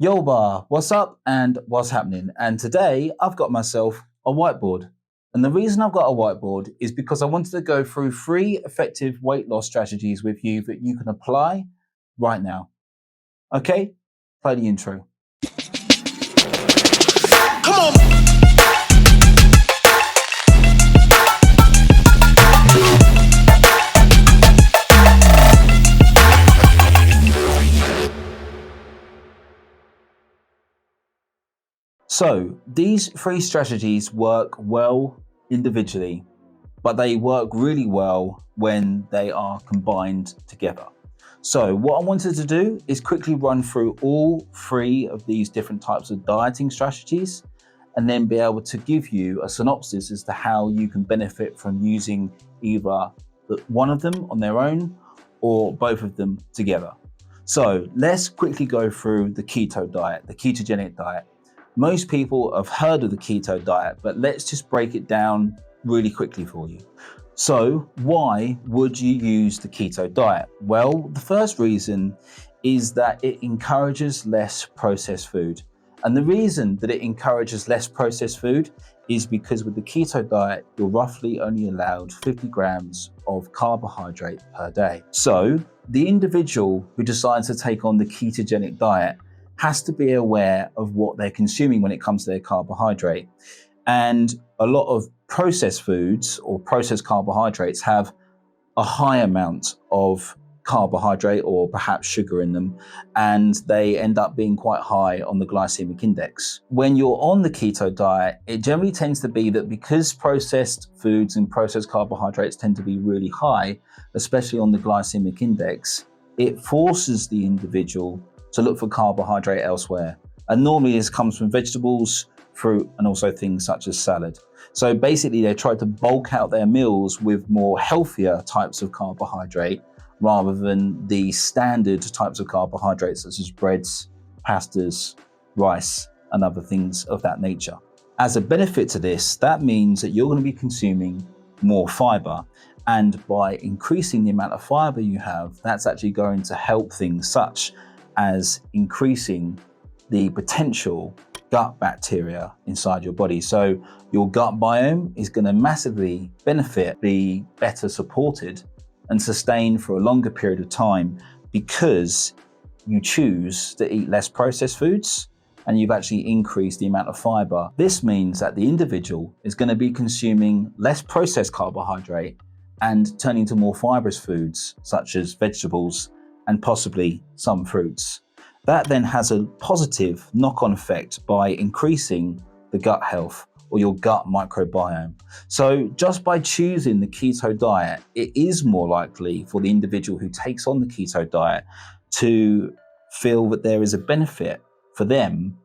Yo bar, what's up and what's happening? And today I've got myself a whiteboard. And the reason I've got a whiteboard is because I wanted to go through 3 effective weight loss strategies with you that you can apply right now. Okay, play the intro. Come on. So these 3 strategies work well individually, but they work really well when they are combined together. So what I wanted to do is quickly run through all 3 of these different types of dieting strategies and then be able to give you a synopsis as to how you can benefit from using either one of them on their own or both of them together. So let's quickly go through the keto diet, the ketogenic diet. Most people have heard of the keto diet, but let's just break it down really quickly for you. So why would you use the keto diet? Well, the first reason is that it encourages less processed food. And the reason that it encourages less processed food is because with the keto diet, you're roughly only allowed 50 grams of carbohydrate per day. So the individual who decides to take on the ketogenic diet has to be aware of what they're consuming when it comes to their carbohydrate. And a lot of processed foods or processed carbohydrates have a high amount of carbohydrate or perhaps sugar in them, and they end up being quite high on the glycemic index. When you're on the keto diet, it generally tends to be that because processed foods and processed carbohydrates tend to be really high, especially on the glycemic index, it forces the individual to look for carbohydrate elsewhere. And normally this comes from vegetables, fruit, and also things such as salad. So basically they try to bulk out their meals with more healthier types of carbohydrate rather than the standard types of carbohydrates such as breads, pastas, rice, and other things of that nature. As a benefit to this, that means that you're going to be consuming more fiber. And by increasing the amount of fiber you have, that's actually going to help things such as increasing the potential gut bacteria inside your body. So your gut biome is going to massively benefit, be better supported and sustained for a longer period of time because you choose to eat less processed foods and you've actually increased the amount of fiber. This means that the individual is going to be consuming less processed carbohydrate and turning to more fibrous foods such as vegetables and possibly some fruits. That then has a positive knock-on effect by increasing the gut health or your gut microbiome. So just by choosing the keto diet, it is more likely for the individual who takes on the keto diet to feel that there is a benefit for them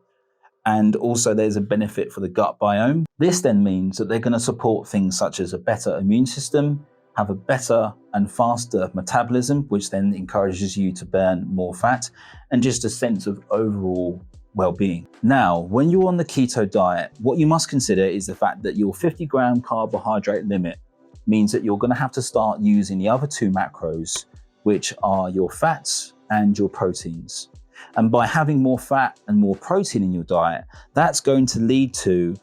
and also there's a benefit for the gut biome. This then means that they're going to support things such as a better immune system, have a better and faster metabolism, which then encourages you to burn more fat, and just a sense of overall well-being. Now, when you're on the keto diet, what you must consider is the fact that your 50-gram carbohydrate limit means that you're going to have to start using the other 2 macros, which are your fats and your proteins. And by having more fat and more protein in your diet, that's going to lead to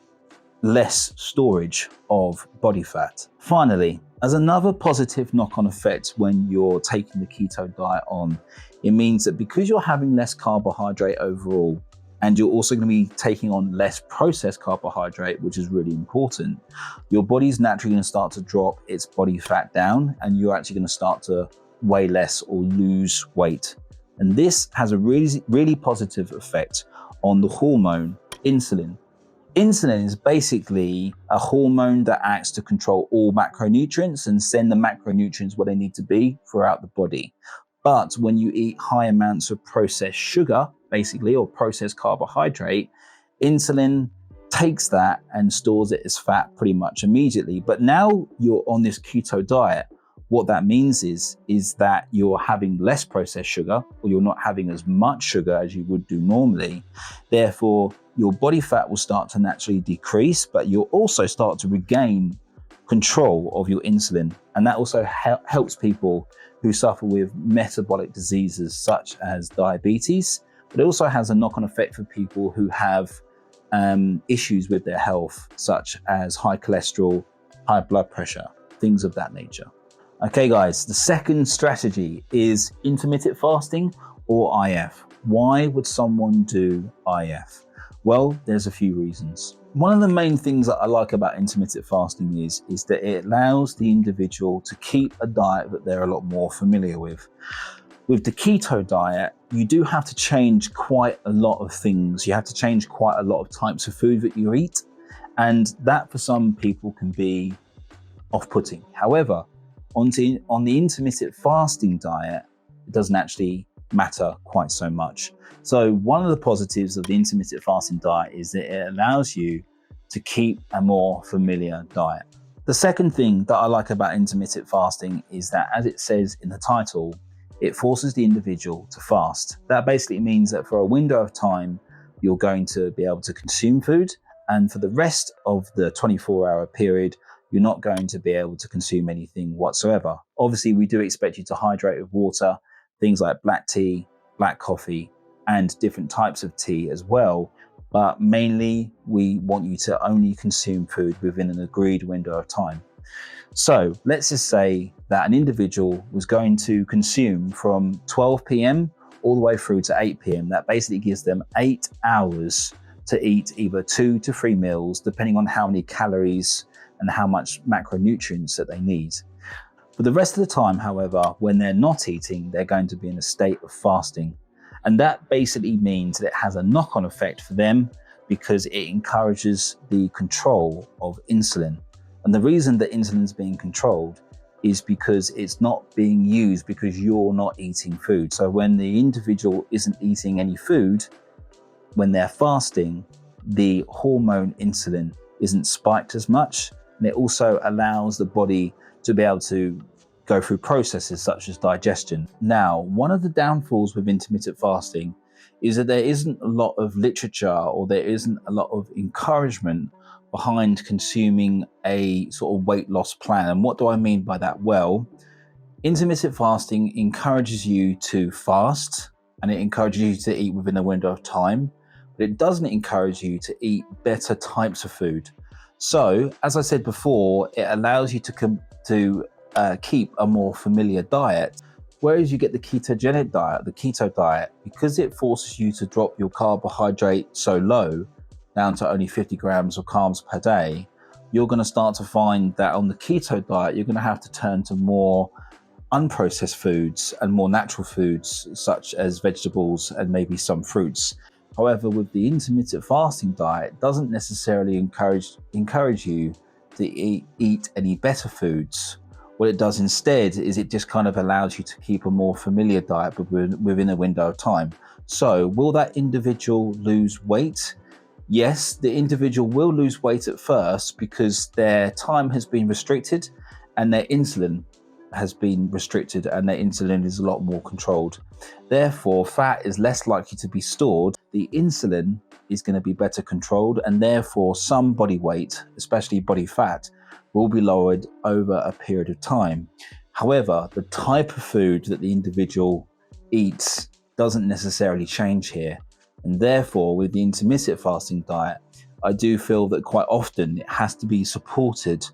less storage of body fat. Finally, as another positive knock-on effect when you're taking the keto diet on, it means that because you're having less carbohydrate overall, and you're also going to be taking on less processed carbohydrate, which is really important, your body's naturally going to start to drop its body fat down, and you're actually going to start to weigh less or lose weight. And this has a really positive effect on the hormone insulin. Insulin is basically a hormone that acts to control all macronutrients and send the macronutrients where they need to be throughout the body. But when you eat high amounts of processed sugar, basically, or processed carbohydrate, insulin takes that and stores it as fat pretty much immediately. But now you're on this keto diet, what that means is that you're having less processed sugar, or you're not having as much sugar as you would do normally. Therefore, your body fat will start to naturally decrease, but you'll also start to regain control of your insulin. And that also helps people who suffer with metabolic diseases such as diabetes, but it also has a knock-on effect for people who have issues with their health, such as high cholesterol, high blood pressure, things of that nature. Okay guys, the second strategy is intermittent fasting or IF. Why would someone do IF? Well, there's a few reasons. One of the main things that I like about intermittent fasting is that it allows the individual to keep a diet that they're a lot more familiar with. With the keto diet, you do have to change quite a lot of things. You have to change quite a lot of types of food that you eat, and that for some people can be off-putting. However, on the intermittent fasting diet, it doesn't actually matter quite so much. So one of the positives of the intermittent fasting diet is that it allows you to keep a more familiar diet. The second thing that I like about intermittent fasting is that, as it says in the title, it forces the individual to fast. That basically means that for a window of time, you're going to be able to consume food, and for the rest of the 24-hour period, you're not going to be able to consume anything whatsoever. Obviously, we do expect you to hydrate with water, things like black tea, black coffee, and different types of tea as well. But mainly, we want you to only consume food within an agreed window of time. So let's just say that an individual was going to consume from 12 p.m. all the way through to 8 p.m. That basically gives them 8 hours to eat either 2 to 3 meals, depending on how many calories and how much macronutrients that they need. For the rest of the time, however, when they're not eating, they're going to be in a state of fasting. And that basically means that it has a knock-on effect for them because it encourages the control of insulin. And the reason that insulin is being controlled is because it's not being used because you're not eating food. So when the individual isn't eating any food, when they're fasting, the hormone insulin isn't spiked as much. And it also allows the body to be able to go through processes such as digestion. Now, one of the downfalls with intermittent fasting is that there isn't a lot of literature or there isn't a lot of encouragement behind consuming a sort of weight loss plan. And what do I mean by that? Well, intermittent fasting encourages you to fast and it encourages you to eat within a window of time, but it doesn't encourage you to eat better types of food. So, as I said before, it allows you to keep a more familiar diet. Whereas you get the ketogenic diet, the keto diet, because it forces you to drop your carbohydrate so low, down to only 50 grams of carbs per day, you're going to start to find that on the keto diet, you're going to have to turn to more unprocessed foods and more natural foods, such as vegetables and maybe some fruits. However, with the intermittent fasting diet, it doesn't necessarily encourage you to eat any better foods. What it does instead is it just kind of allows you to keep a more familiar diet within a window of time. So will that individual lose weight? Yes, the individual will lose weight at first because their time has been restricted and their insulin has been restricted and their insulin is a lot more controlled. Therefore, fat is less likely to be stored. The insulin is going to be better controlled and therefore some body weight, especially body fat, will be lowered over a period of time. However, the type of food that the individual eats doesn't necessarily change here. And therefore, with the intermittent fasting diet, I do feel that quite often it has to be supported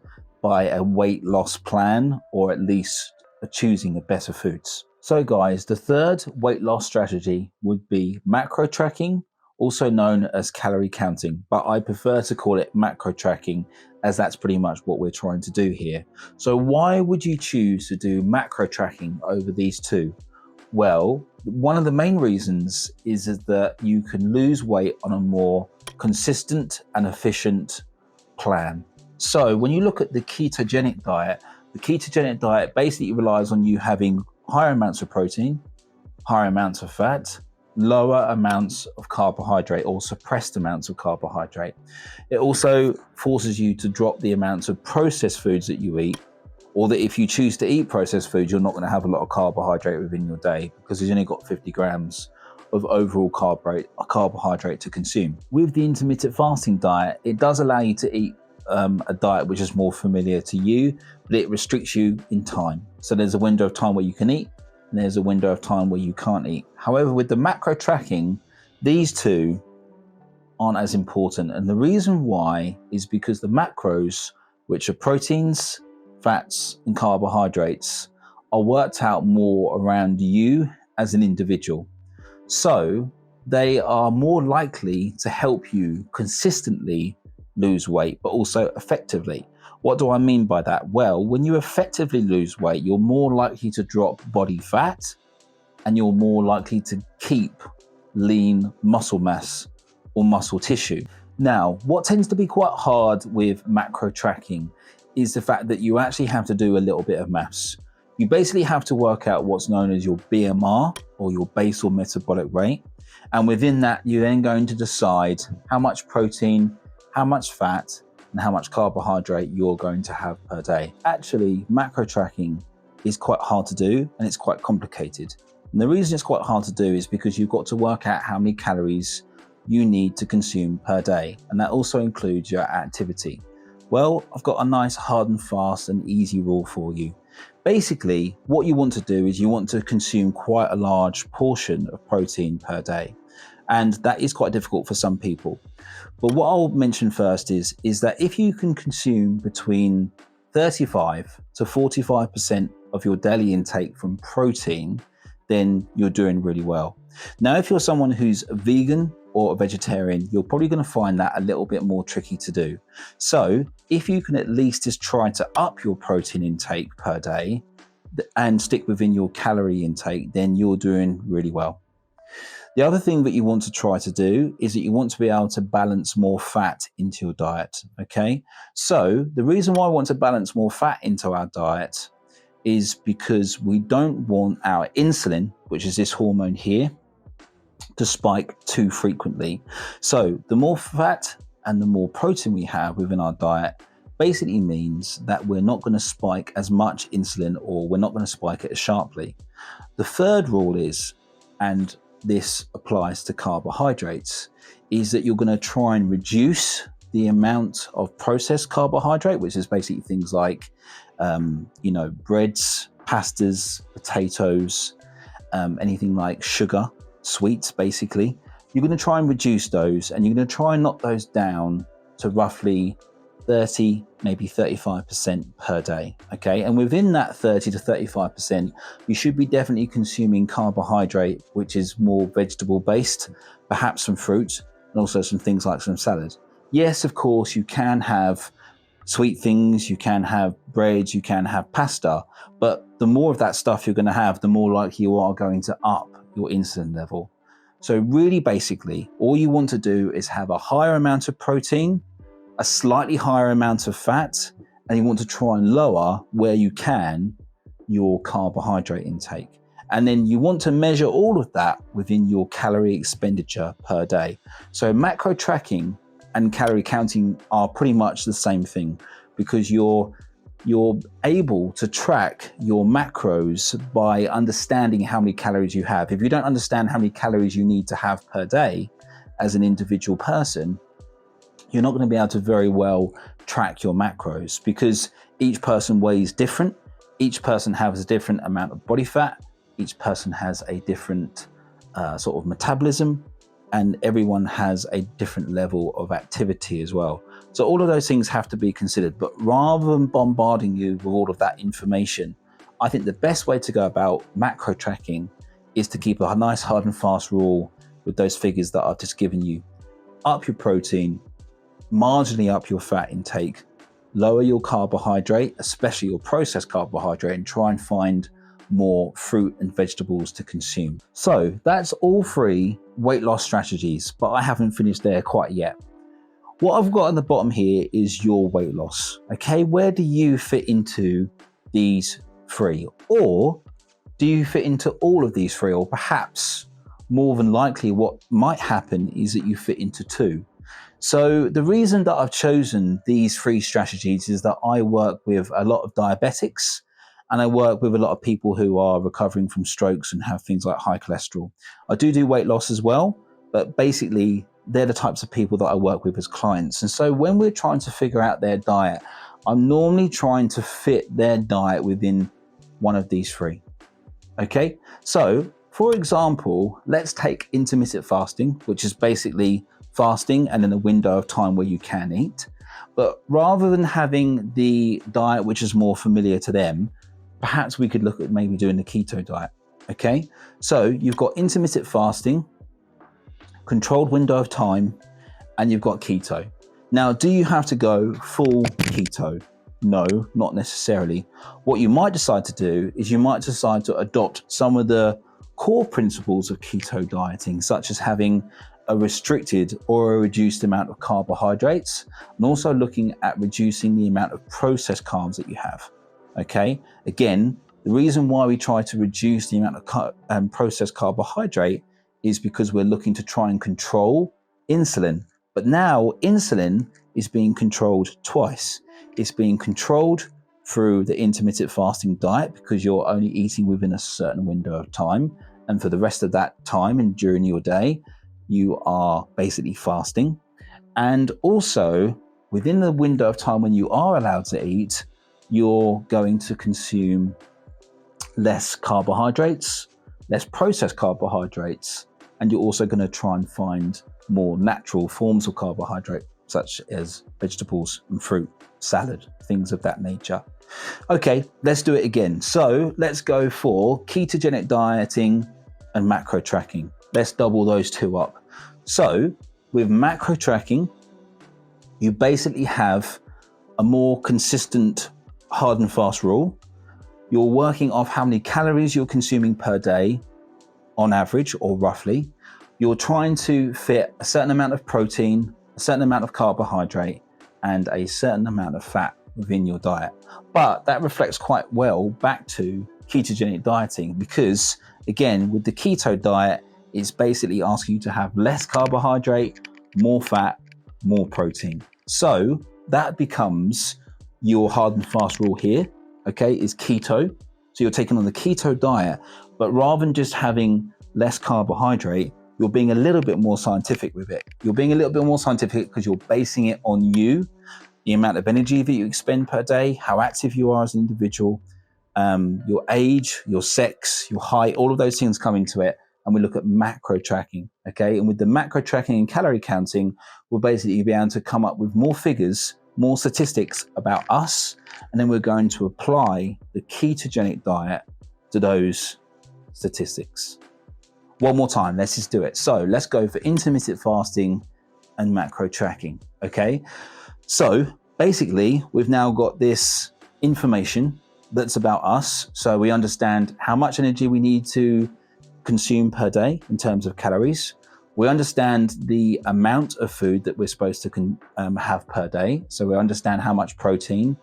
by a weight loss plan or at least choosing a better foods. So guys, the third weight loss strategy would be macro tracking, also known as calorie counting, but I prefer to call it macro tracking as that's pretty much what we're trying to do here. So why would you choose to do macro tracking over these two? Well, one of the main reasons is that you can lose weight on a more consistent and efficient plan. So when you look at the ketogenic diet basically relies on you having higher amounts of protein, higher amounts of fat, lower amounts of carbohydrate or suppressed amounts of carbohydrate. It also forces you to drop the amounts of processed foods that you eat, or that if you choose to eat processed foods, you're not going to have a lot of carbohydrate within your day because you've only got 50 grams of overall carbohydrate to consume. With the intermittent fasting diet, it does allow you to eat a diet which is more familiar to you, but it restricts you in time. So there's a window of time where you can eat, and there's a window of time where you can't eat. However, with the macro tracking, These two aren't as important. And the reason why is because the macros, which are proteins, fats, and carbohydrates, are worked out more around you as an individual. So they are more likely to help you consistently lose weight, but also effectively. What do I mean by that? Well, when you effectively lose weight, you're more likely to drop body fat and you're more likely to keep lean muscle mass or muscle tissue. Now, what tends to be quite hard with macro tracking is the fact that you actually have to do a little bit of maths. You basically have to work out what's known as your BMR, or your basal metabolic rate. And within that, you're then going to decide how much protein, how much fat, and how much carbohydrate you're going to have per day. Actually, macro tracking is quite hard to do and it's quite complicated. And the reason it's quite hard to do is because you've got to work out how many calories you need to consume per day. And that also includes your activity. Well, I've got a nice hard and fast and easy rule for you. Basically, what you want to do is you want to consume quite a large portion of protein per day. And that is quite difficult for some people. But what I'll mention first is that if you can consume between 35 to 45% of your daily intake from protein, then you're doing really well. Now, if you're someone who's a vegan or a vegetarian, you're probably going to find that a little bit more tricky to do. So if you can at least just try to up your protein intake per day and stick within your calorie intake, then you're doing really well. The other thing that you want to try to do is that you want to be able to balance more fat into your diet, okay? So the reason why I want to balance more fat into our diet is because we don't want our insulin, which is this hormone here, to spike too frequently. So the more fat and the more protein we have within our diet basically means that we're not going to spike as much insulin, or we're not going to spike it as sharply. The third rule is, and this applies to carbohydrates, is that you're going to try and reduce the amount of processed carbohydrate, which is basically things like breads, pastas, potatoes, anything like sugar, sweets, basically. You're going to try and reduce those, and you're going to try and knock those down to roughly 30, maybe 35% per day, okay? And within that 30 to 35%, you should be definitely consuming carbohydrate, which is more vegetable based, perhaps some fruit, and also some things like some salad. Yes, of course, you can have sweet things, you can have breads, you can have pasta, but the more of that stuff you're going to have, the more likely you are going to up your insulin level. So really, basically, all you want to do is have a higher amount of protein, a slightly higher amount of fat, and you want to try and lower, where you can, your carbohydrate intake. And then you want to measure all of that within your calorie expenditure per day. So macro tracking and calorie counting are pretty much the same thing, because you're able to track your macros by understanding how many calories you have. If you don't understand how many calories you need to have per day as an individual person, you're not going to be able to very well track your macros, because each person weighs different, each person has a different amount of body fat, each person has a different sort of metabolism, and everyone has a different level of activity as well. So all of those things have to be considered. But rather than bombarding you with all of that information, I think the best way to go about macro tracking is to keep a nice hard and fast rule with those figures that I've just given you. Up your protein, marginally up your fat intake, lower your carbohydrate, especially your processed carbohydrate, and try and find more fruit and vegetables to consume. So that's all 3 weight loss strategies, but I haven't finished there quite yet. What I've got on the bottom here is your weight loss. Okay, where do you fit into these 3? Or do you fit into all of these 3? Or perhaps more than likely what might happen is that you fit into 2. So the reason that I've chosen these 3 strategies is that I work with a lot of diabetics, and I work with a lot of people who are recovering from strokes and have things like high cholesterol. I do weight loss as well, but basically they're the types of people that I work with as clients. And so when we're trying to figure out their diet, I'm normally trying to fit their diet within one of these 3. Okay, so For example, let's take intermittent fasting, which is basically fasting and in a window of time where you can eat. But rather than having the diet which is more familiar to them, perhaps we could look at maybe doing the keto diet. Okay, so you've got intermittent fasting, controlled window of time, and you've got keto. Now, do you have to go full keto? No, not necessarily. What you might decide to do is you might decide to adopt some of the core principles of keto dieting, such as having a restricted or a reduced amount of carbohydrates, and also looking at reducing the amount of processed carbs that you have. Okay, again, the reason why we try to reduce the amount of processed carbohydrate is because we're looking to try and control insulin. But now insulin is being controlled twice. It's being controlled through the intermittent fasting diet because you're only eating within a certain window of time. And for the rest of that time and during your day, you are basically fasting. And also within the window of time when you are allowed to eat, you're going to consume less carbohydrates, less processed carbohydrates, and you're also going to try and find more natural forms of carbohydrate, such as vegetables and fruit, salad, things of that nature. Okay, let's do it again. So let's go for ketogenic dieting and macro tracking. Let's double those two up. So with macro tracking, you basically have a more consistent hard and fast rule. You're working off how many calories you're consuming per day on average or roughly. You're trying to fit a certain amount of protein, a certain amount of carbohydrate, and a certain amount of fat within your diet. But that reflects quite well back to ketogenic dieting because, again, with the keto diet, it's basically asking you to have less carbohydrate, more fat, more protein. So that becomes your hard and fast rule here, okay, is keto. So you're taking on the keto diet, but rather than just having less carbohydrate, you're being a little bit more scientific with it. You're being a little bit more scientific because you're basing it on you, the amount of energy that you expend per day, how active you are as an individual, your age, your sex, your height, all of those things come into it. And we look at macro tracking, okay? And with the macro tracking and calorie counting, we'll basically be able to come up with more figures, more statistics about us, and then we're going to apply the ketogenic diet to those statistics. One more time, let's just do it. So let's go for intermittent fasting and macro tracking, okay? So basically, we've now got this information that's about us. So we understand how much energy we need to consume per day in terms of calories. We understand the amount of food that we're supposed to have per day. So we understand how much protein,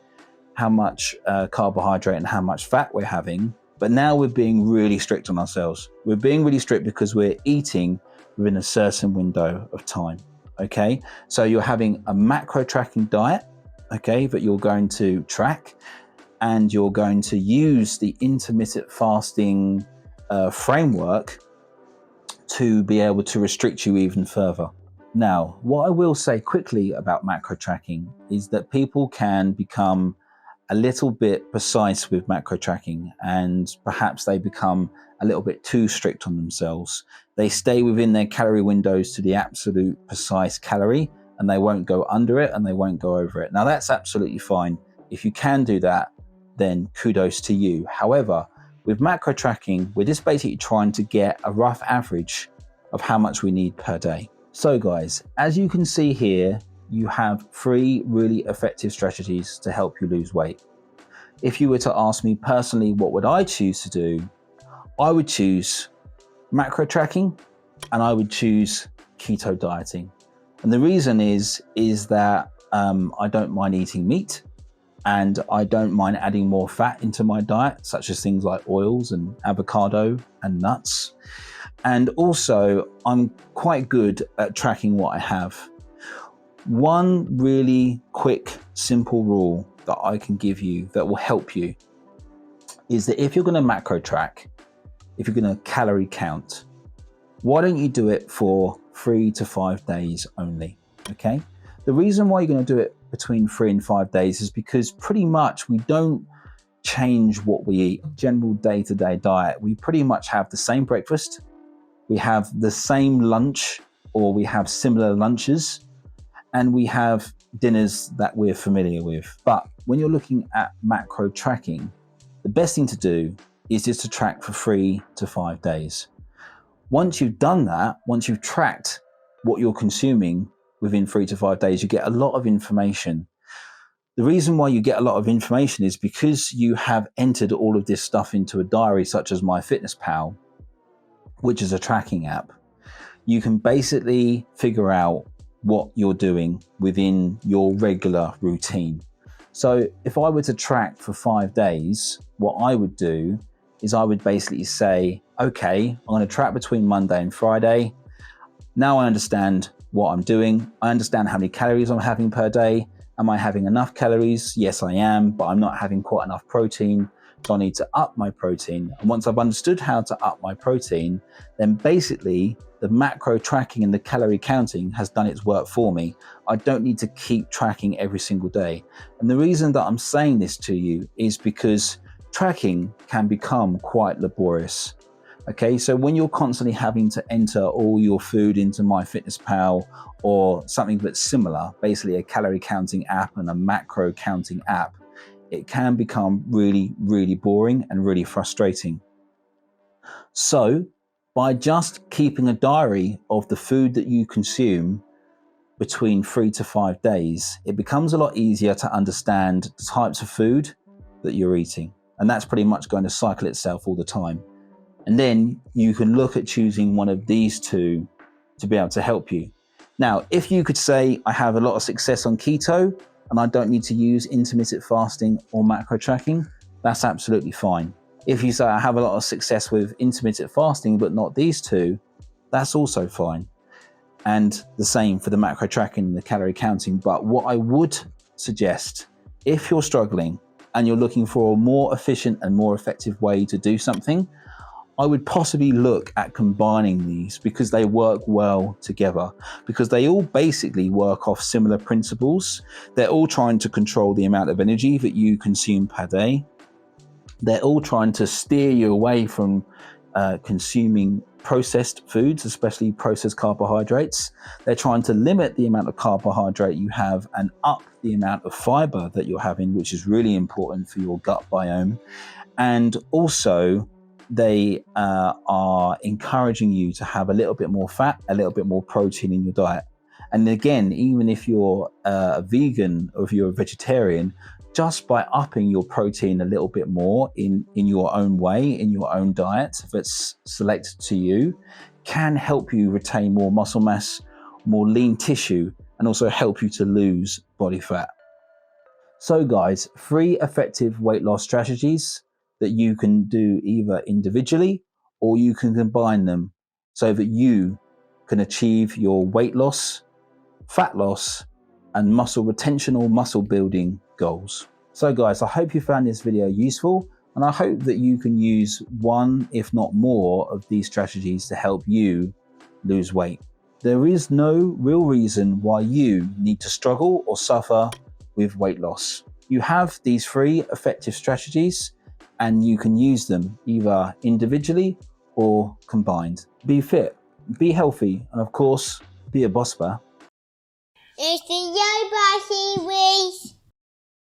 how much carbohydrate, and how much fat we're having. But now we're being really strict on ourselves. We're being really strict because we're eating within a certain window of time, okay? So you're having a macro tracking diet, okay, that you're going to track, and you're going to use the intermittent fasting framework to be able to restrict you even further. Now, what I will say quickly about macro tracking is that people can become a little bit precise with macro tracking, and perhaps they become a little bit too strict on themselves. They stay within their calorie windows to the absolute precise calorie, and they won't go under it and they won't go over it. Now, that's absolutely fine. If you can do that, then kudos to you. However, with macro tracking, we're just basically trying to get a rough average of how much we need per day. So guys, as you can see here, you have 3 really effective strategies to help you lose weight. If you were to ask me personally, what would I choose to do? I would choose macro tracking and I would choose keto dieting. And the reason is that I don't mind eating meat, and I don't mind adding more fat into my diet, such as things like oils and avocado and nuts. And also, I'm quite good at tracking what I have. One really quick, simple rule that I can give you that will help you is that if you're going to macro track, if you're going to calorie count, why don't you do it for 3 to 5 days only, okay? The reason why you're going to do it between 3 and 5 days is because pretty much we don't change what we eat. General day-to-day diet, we pretty much have the same breakfast, we have the same lunch, or we have similar lunches, and we have dinners that we're familiar with. But when you're looking at macro tracking, the best thing to do is just to track for 3 to 5 days. Once you've done that, once you've tracked what you're consuming within 3 to 5 days, you get a lot of information. The reason why you get a lot of information is because you have entered all of this stuff into a diary, such as MyFitnessPal, which is a tracking app. You can basically figure out what you're doing within your regular routine. So if I were to track for 5 days, what I would do is I would basically say, okay, I'm going to track between Monday and Friday. Now I understand what I'm doing. I understand how many calories I'm having per day. Am I having enough calories? Yes, I am, but I'm not having quite enough protein. So I need to up my protein. And once I've understood how to up my protein, then basically the macro tracking and the calorie counting has done its work for me. I don't need to keep tracking every single day. And the reason that I'm saying this to you is because tracking can become quite laborious. Okay, so when you're constantly having to enter all your food into MyFitnessPal or something that's similar, basically a calorie counting app and a macro counting app, it can become really, really boring and really frustrating. So by just keeping a diary of the food that you consume between 3 to 5 days, it becomes a lot easier to understand the types of food that you're eating. And that's pretty much going to cycle itself all the time. And then you can look at choosing one of these two to be able to help you. Now, if you could say, I have a lot of success on keto and I don't need to use intermittent fasting or macro tracking, that's absolutely fine. If you say, I have a lot of success with intermittent fasting, but not these two, that's also fine. And the same for the macro tracking and the calorie counting. But what I would suggest, if you're struggling and you're looking for a more efficient and more effective way to do something, I would possibly look at combining these because they work well together, because they all basically work off similar principles. They're all trying to control the amount of energy that you consume per day. They're all trying to steer you away from consuming processed foods, especially processed carbohydrates. They're trying to limit the amount of carbohydrate you have and up the amount of fiber that you're having, which is really important for your gut biome. And also, they are encouraging you to have a little bit more fat, a little bit more protein in your diet. And again, even if you're a vegan or if you're a vegetarian, just by upping your protein a little bit more in your own way, in your own diet that's selected to you, can help you retain more muscle mass, more lean tissue, and also help you to lose body fat. So guys, 3 effective weight loss strategies that you can do either individually or you can combine them so that you can achieve your weight loss, fat loss, and muscle retention or muscle building goals. So guys, I hope you found this video useful, and I hope that you can use one, if not more, of these strategies to help you lose weight. There is no real reason why you need to struggle or suffer with weight loss. You have these 3 effective strategies and you can use them either individually or combined. Be fit, be healthy, and of course, be a boss bear. It's the Yo Bossy Week.